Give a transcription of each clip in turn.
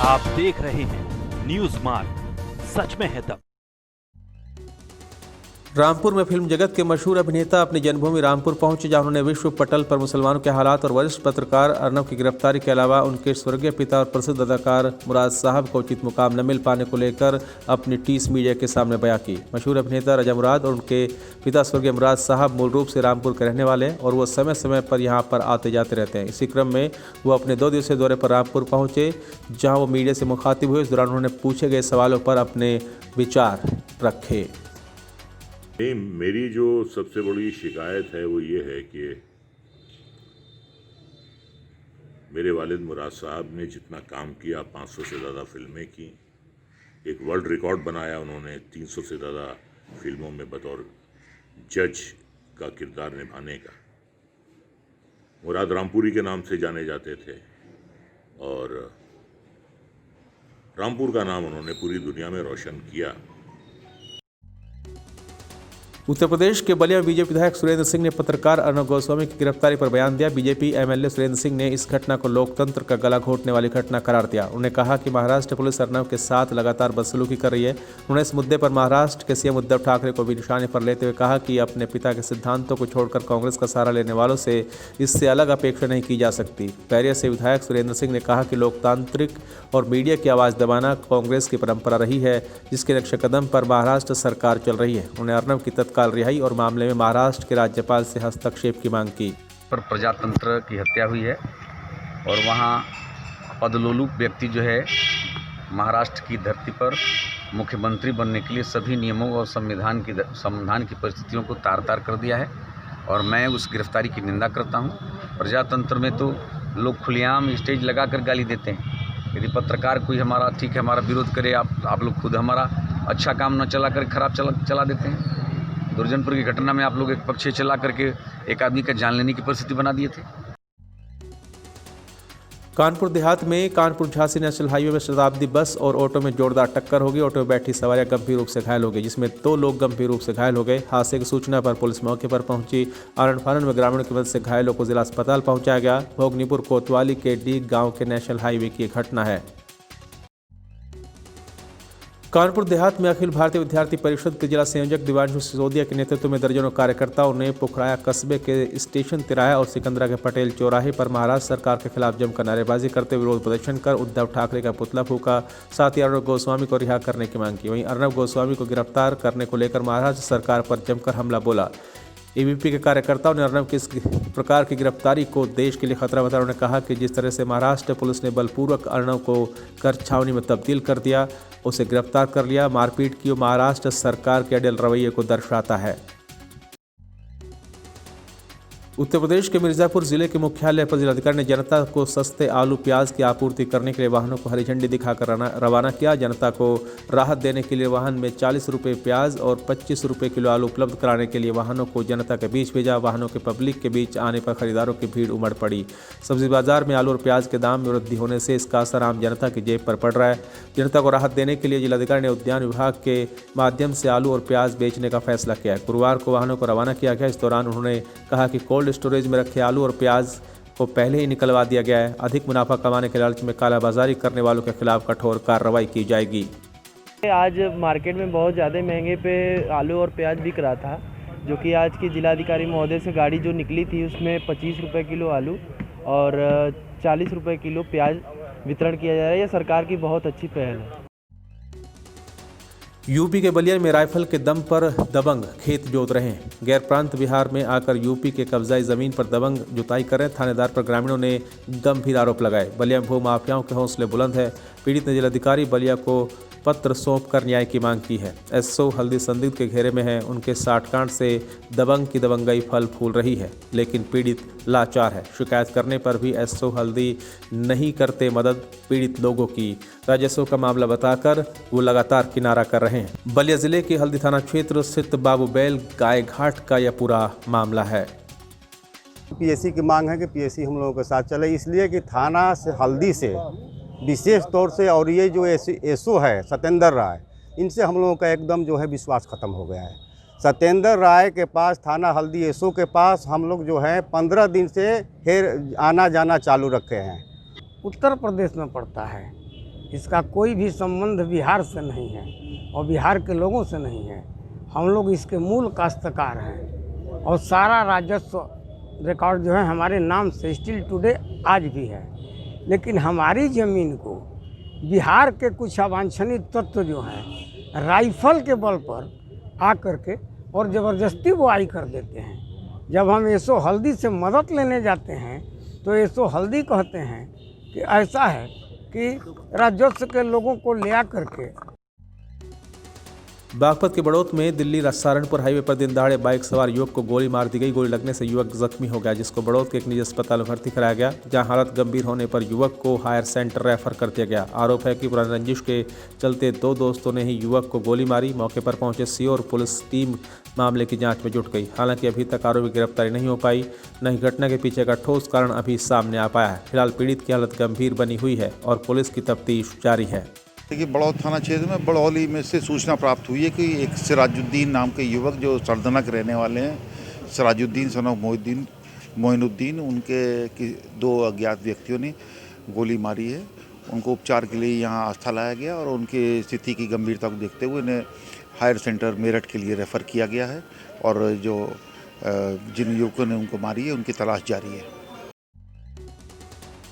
आप देख रहे हैं न्यूज मार्ग, सच में है दम। रामपुर में फिल्म जगत के मशहूर अभिनेता अपनी जन्मभूमि रामपुर पहुंचे, जहां उन्होंने विश्व पटल पर मुसलमानों के हालात और वरिष्ठ पत्रकार अर्नब की गिरफ्तारी के अलावा उनके स्वर्गीय पिता और प्रसिद्ध अदाकार मुराद साहब को उचित मुकाम न मिल पाने को लेकर अपनी टीस मीडिया के सामने बयां की। मशहूर अभिनेता रजा मुराद और उनके पिता स्वर्गीय मुराद साहब मूल रूप से रामपुर के रहने वाले हैं और वो समय समय पर यहाँ पर आते जाते रहते हैं। इसी क्रम में वो अपने 2 दिवसीय दौरे पर रामपुर पहुँचे, जहाँ वो मीडिया से मुखातिब हुए। इस दौरान उन्होंने पूछे गए सवालों पर अपने विचार रखे। मेरी जो सबसे बड़ी शिकायत है वो ये है कि मेरे वालिद मुराद साहब ने जितना काम किया, 500 से ज़्यादा फिल्में की, एक वर्ल्ड रिकॉर्ड बनाया उन्होंने 300 से ज़्यादा फिल्मों में बतौर जज का किरदार निभाने का। मुराद रामपुरी के नाम से जाने जाते थे और रामपुर का नाम उन्होंने पूरी दुनिया में रोशन किया। उत्तर प्रदेश के बलिया बीजेपी विधायक सुरेंद्र सिंह ने पत्रकार अर्नब गोस्वामी की गिरफ्तारी पर बयान दिया। बीजेपी एमएलए सुरेंद्र सिंह ने इस घटना को लोकतंत्र का गला घोटने वाली घटना करार दिया। उन्होंने कहा कि महाराष्ट्र पुलिस अर्नब के साथ लगातार बदसलूकी कर रही है। उन्होंने इस मुद्दे पर महाराष्ट्र के सीएम उद्धव ठाकरे को भी निशाने पर लेते हुए कहा कि अपने पिता के सिद्धांतों को छोड़कर कांग्रेस का सहारा लेने वालों से इससे अलग अपेक्षा नहीं की जा सकती। बैरिया से विधायक सुरेंद्र सिंह ने कहा कि लोकतांत्रिक और मीडिया की आवाज़ दबाना कांग्रेस की परंपरा रही है, जिसके नक्शे कदम पर महाराष्ट्र सरकार चल रही है। उन्होंने अर्नब की तत्काल रिहाई और मामले में महाराष्ट्र के राज्यपाल से हस्तक्षेप की मांग की। पर प्रजातंत्र की हत्या हुई है और वहाँ पदलोलुप व्यक्ति जो है महाराष्ट्र की धरती पर मुख्यमंत्री बनने के लिए सभी नियमों और संविधान की परिस्थितियों को तार-तार कर दिया है और मैं उस गिरफ्तारी की निंदा करता हूँ। प्रजातंत्र में तो लोग खुलेआम स्टेज लगा कर गाली देते हैं। यदि पत्रकार कोई हमारा ठीक है हमारा विरोध करे, आप लोग खुद हमारा अच्छा काम न चला कर खराब चला देते हैं। दुर्जनपुर की घटना में आप लोग एक पक्ष चला करके एक आदमी का जान लेने की परिस्थिति बना दिए थे। कानपुर देहात में कानपुर झांसी नेशनल हाईवे में शताब्दी बस और ऑटो में जोरदार टक्कर हो गई। ऑटो में बैठी सवारियां गंभीर रूप से घायल हो गई, जिसमें 2 लोग गंभीर रूप से घायल हो गए। हादसे की सूचना पर पुलिस मौके पर पहुंची। आनन फानन में ग्रामीणों की मदद से घायलों को जिला अस्पताल पहुंचाया गया। भोगनीपुर कोतवाली के डीग गांव के नेशनल हाईवे की घटना है। कानपुर देहात में अखिल भारतीय विद्यार्थी परिषद के जिला संयोजक दिवांशु सिसोदिया के नेतृत्व में दर्जनों कार्यकर्ताओं ने पुखराया कस्बे के स्टेशन तिराया और सिकंदरा के पटेल चौराहे पर महाराष्ट्र सरकार के खिलाफ जमकर नारेबाजी करते विरोध प्रदर्शन कर उद्धव ठाकरे का पुतला फूका। साथ ही अर्नब गोस्वामी को रिहा करने की मांग की। वहीं अर्नब गोस्वामी को गिरफ्तार करने को लेकर महाराष्ट्र सरकार पर जमकर हमला बोला। एबीपी के कार्यकर्ताओं ने अर्नब की इस प्रकार की गिरफ्तारी को देश के लिए खतरा बताया। उन्होंने कहा कि जिस तरह से महाराष्ट्र पुलिस ने बलपूर्वक अर्नब को कर छावनी में तब्दील कर दिया, उसे गिरफ्तार कर लिया, मारपीट की, महाराष्ट्र सरकार के अड़ियल रवैये को दर्शाता है। उत्तर प्रदेश के मिर्जापुर जिले के मुख्यालय पर जिलाधिकारी ने जनता को सस्ते आलू प्याज की आपूर्ति करने के लिए वाहनों को हरी झंडी दिखाकर रवाना किया। जनता को राहत देने के लिए वाहन में 40 रुपये प्याज और 25 रुपये किलो आलू उपलब्ध कराने के लिए वाहनों को जनता के बीच भेजा। वाहनों के पब्लिक के बीच आने पर खरीदारों की भीड़ उमड़ पड़ी। सब्जी बाजार में आलू और प्याज के दाम में वृद्धि होने से इसका असर आम जनता की जेब पर पड़ रहा है। जनता को राहत देने के लिए जिलाधिकारी ने उद्यान विभाग के माध्यम से आलू और प्याज बेचने का फैसला किया है। गुरुवार को वाहनों को रवाना किया गया। इस दौरान उन्होंने कहा कि कोल्ड स्टोरेज में रखे आलू और प्याज को पहले ही निकलवा दिया गया है। अधिक मुनाफा कमाने के लालच में कालाबाजारी करने वालों के खिलाफ कठोर कार्रवाई की जाएगी। आज मार्केट में बहुत ज़्यादा महंगे पे आलू और प्याज बिक रहा था, जो कि आज की जिलाधिकारी महोदय से गाड़ी जो निकली थी उसमें 25 रुपये किलो आलू और 40 रुपये किलो प्याज वितरण किया जा रहा है। यह सरकार की बहुत अच्छी पहल है। यूपी के बलिया में राइफल के दम पर दबंग खेत जोत रहे हैं। गैर प्रांत बिहार में आकर यूपी के कब्जाई जमीन पर दबंग जुताई कर रहे थानेदार पर ग्रामीणों ने गंभीर आरोप लगाए। बलिया में भू माफियाओं के हौसले बुलंद है। पीड़ित ने जिलाधिकारी बलिया को पत्र सौंपकर न्याय की मांग की है। एसओ हल्दी संदिग्ध के घेरे में है। उनके साठगांठ से दबंग की दबंगई फल फूल रही है, लेकिन पीड़ित लाचार है। शिकायत करने पर भी एसओ हल्दी नहीं करते मदद पीड़ित लोगों की। राजस्व का मामला बताकर वो लगातार किनारा कर रहे हैं। बलिया जिले के हल्दी थाना क्षेत्र स्थित बाबू बैल गाय घाट का यह पूरा मामला है। पीएससी की मांग है कि पीएससी हम लोगों के साथ चले, इसलिए कि थाना से हल्दी से विशेष तौर से, और ये जो एसओ है सत्येंद्र राय, इनसे हम लोगों का एकदम जो है विश्वास ख़त्म हो गया है। सत्येंद्र राय के पास, थाना हल्दी एसओ के पास हम लोग जो है 15 दिन से आना जाना चालू रखे हैं। उत्तर प्रदेश में पड़ता है, इसका कोई भी संबंध बिहार से नहीं है और बिहार के लोगों से नहीं है। हम लोग इसके मूल काश्तकार हैं और सारा राजस्व रिकॉर्ड जो है हमारे नाम से स्टिल टुडे आज भी है। लेकिन हमारी ज़मीन को बिहार के कुछ अवांछनित तत्व जो हैं राइफल के बल पर आकर के और ज़बरदस्ती बुआई कर देते हैं। जब हम एसो हल्दी से मदद लेने जाते हैं तो एसो हल्दी कहते हैं कि ऐसा है कि राजस्व के लोगों को ले आकर के। बागपत के बड़ौत में दिल्ली सहारनपुर हाईवे पर दिन दहाड़े बाइक सवार युवक को गोली मार दी गई। गोली लगने से युवक जख्मी हो गया, जिसको बड़ौत के एक निजी अस्पताल में भर्ती कराया गया, जहां हालत गंभीर होने पर युवक को हायर सेंटर रेफर कर दिया गया। आरोप है कि पुरानी रंजिश के चलते दो दोस्तों ने ही युवक को गोली मारी। मौके पर पहुंचे सीओ और पुलिस टीम मामले की जांच में जुट गई। हालांकि अभी तक आरोपी की गिरफ्तारी नहीं हो पाई, न ही घटना के पीछे का ठोस कारण अभी सामने आ पाया है। फिलहाल पीड़ित की हालत गंभीर बनी हुई है और पुलिस की तफ्तीश जारी है। देखिए, बड़ौत थाना क्षेत्र में बड़ौली में से सूचना प्राप्त हुई है कि एक सिराजुद्दीन नाम के युवक जो सरदना के रहने वाले हैं, सिराजुद्दीन सन ऑफ मोइनुद्दीन, उनके दो अज्ञात व्यक्तियों ने गोली मारी है। उनको उपचार के लिए यहाँ आस्था लाया गया और उनकी स्थिति की गंभीरता को देखते हुए इन्हें हायर सेंटर मेरठ के लिए रेफ़र किया गया है और जो जिन युवकों ने उनको मारी है उनकी तलाश जारी है।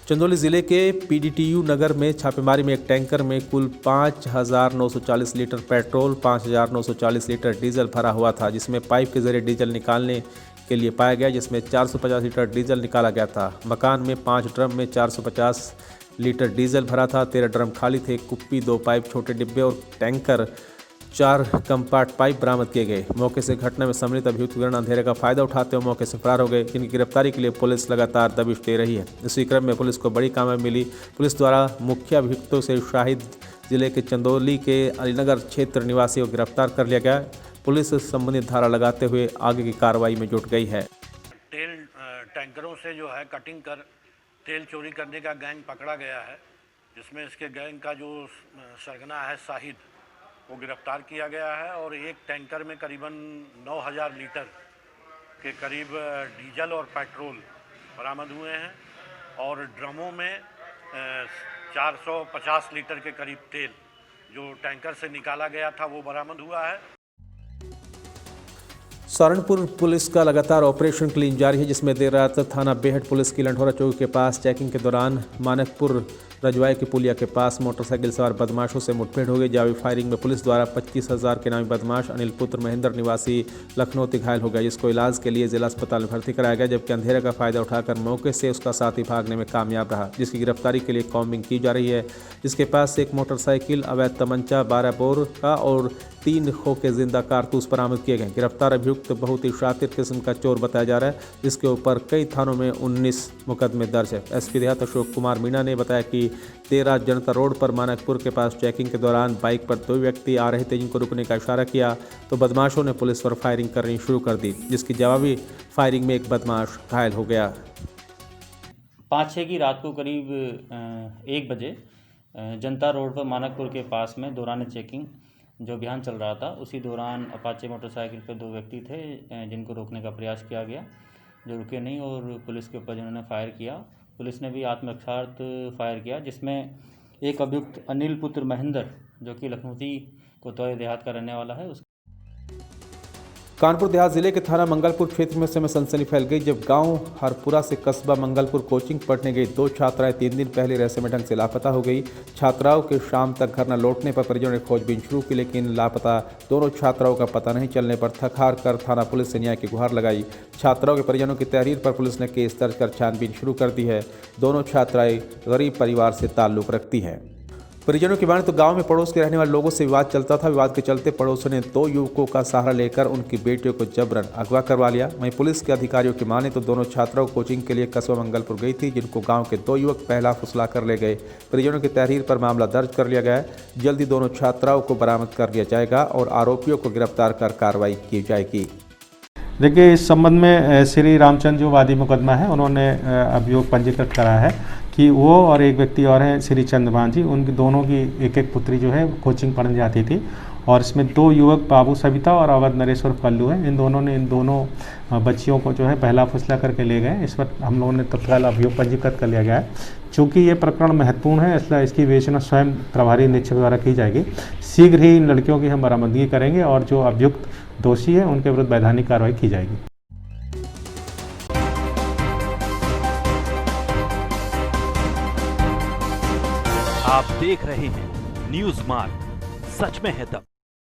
चंदौली जिले के पीडीटीयू नगर में छापेमारी में एक टैंकर में कुल 5,940 लीटर पेट्रोल, 5,940 लीटर डीजल भरा हुआ था, जिसमें पाइप के जरिए डीजल निकालने के लिए पाया गया, जिसमें 450 लीटर डीजल निकाला गया था। मकान में 5 ड्रम में 450 लीटर डीजल भरा था, 13 ड्रम खाली थे। कुप्पी, 2 पाइप, छोटे डिब्बे और टैंकर 4 कंपार्ट पाइप बरामद किए गए। मौके से घटना में सम्मिलित अभियुक्त अंधेरे का फायदा उठाते हुए मौके से फरार हो गए, जिनकी गिरफ्तारी के लिए पुलिस लगातार दबिश दे रही है। इसी क्रम में पुलिस को बड़ी कामयाबी मिली। पुलिस द्वारा मुख्य अभियुक्तों से शाहिद जिले के चंदौली के अलीनगर क्षेत्र निवासी को गिरफ्तार कर लिया गया। पुलिस संबंधित धारा लगाते हुए आगे की कार्रवाई में जुट गई है। तेल टैंकरों से जो है कटिंग कर तेल चोरी करने का गैंग पकड़ा गया है, जिसमें इसके गैंग का जो सरगना है शाहिद, वो गिरफ्तार किया गया है और एक टैंकर में करीबन 9,000 लीटर के करीब डीजल और पेट्रोल बरामद हुए हैं और ड्रमों में 450 लीटर के करीब तेल जो टैंकर से निकाला गया था वो बरामद हुआ है। सहारनपुर पुलिस का लगातार ऑपरेशन क्लीन जारी है, जिसमें देर रात थाना बेहट पुलिस की लंढोरा चौक के पास चेकिंग के दौरान मानकपुर रजवाई के पुलिया के पास मोटरसाइकिल सवार बदमाशों से मुठभेड़ हो गई। जावी फायरिंग में पुलिस द्वारा 25,000 के नामी बदमाश अनिल पुत्र महेंद्र निवासी लखनऊ घायल हो गया, जिसको इलाज के लिए जिला अस्पताल में भर्ती कराया गया, जबकि अंधेरे का फायदा उठाकर मौके से उसका साथी भागने में कामयाब रहा, जिसकी गिरफ्तारी के लिए कॉम्बिंग की जा रही है। जिसके पास एक मोटरसाइकिल, अवैध तमंचा, 12 बोर का और 3 खोखे जिंदा कारतूस बरामद किए गए। गिरफ्तार अभियुक्त बहुत ही शातिर किस्म का चोर बताया जा रहा है, जिसके ऊपर कई थानों में 19 मुकदमे दर्ज है। एसपी देहात अशोक कुमार मीणा ने बताया कि देर रात जनता रोड पर मानकपुर के पास चेकिंग के दौरान बाइक पर 2 व्यक्ति आ रहे थे, जिनको रुकने का इशारा किया तो बदमाशों ने पुलिस पर फायरिंग करनी शुरू कर दी, जिसकी जवाबी फायरिंग में एक बदमाश घायल हो गया। 5-6 की रात को करीब 1 बजे जनता रोड पर मानकपुर के पास में दौरान चेकिंग जो अभियान चल रहा था, उसी दौरान अपाचे मोटरसाइकिल पर 2 व्यक्ति थे जिनको रोकने का प्रयास किया गया, जो रुके नहीं और पुलिस के ऊपर जिन्होंने फायर किया। पुलिस ने भी आत्मरक्षार्थ फायर किया, जिसमें एक अभियुक्त अनिल पुत्र महेंद्र जो कि लखनऊ कोतवाली देहात का रहने वाला है। कानपुर देहात जिले के थाना मंगलपुर क्षेत्र में समय सनसनी फैल गई, जब गांव हरपुरा से कस्बा मंगलपुर कोचिंग पढ़ने गई 2 छात्राएं 3 दिन पहले रहस्यमय ढंग से लापता हो गई। छात्राओं के शाम तक घर न लौटने पर परिजनों ने खोजबीन शुरू की, लेकिन लापता दोनों छात्राओं का पता नहीं चलने पर थक हार कर थाना पुलिस से न्याय की गुहार लगाई। छात्राओं के परिजनों की तहरीर पर पुलिस ने केस दर्ज कर छानबीन शुरू कर दी है। दोनों छात्राएं गरीब परिवार से ताल्लुक़ रखती हैं। परिजनों की माने तो गांव में पड़ोस के रहने वाले लोगों से विवाद चलता था। विवाद के चलते पड़ोसियों ने 2 युवकों का सहारा लेकर उनकी बेटियों को जबरन अगवा करवा लिया। वहीं पुलिस के अधिकारियों की माने तो दोनों छात्राओं कोचिंग के लिए कस्बा मंगलपुर गई थी, जिनको गांव के 2 युवक पहला फुसला कर ले गए। परिजनों की तहरीर पर मामला दर्ज कर लिया गया है। जल्दी दोनों छात्राओं को बरामद कर लिया जाएगा और आरोपियों को गिरफ्तार कर कार्रवाई की जाएगी। देखिए, इस संबंध में श्री रामचंद्र जो वादी मुकदमा है, उन्होंने अभियोग पंजीकृत करा है कि वो और एक व्यक्ति और हैं श्री चंद्रभान जी, उनकी दोनों की एक पुत्री जो है कोचिंग पढ़ने जाती थी और इसमें 2 युवक बाबू सविता और अवध नरेश उर्फ कल्लू हैं। इन दोनों बच्चियों को जो है पहला फैसला करके ले गए। इस पर हम लोगों ने तत्काल अभियोग पंजीकृत कर लिया गया है। चूँकि ये प्रकरण महत्वपूर्ण है, इसलिए इसकी विवेचना स्वयं प्रभारी निरीक्षक द्वारा की जाएगी। शीघ्र ही इन लड़कियों की हम बरामदगी करेंगे और जो अभियुक्त दोषी है उनके विरुद्ध वैधानिक कार्रवाई की जाएगी। आप देख रहे हैं न्यूज़ मार्ग, सच में है दम।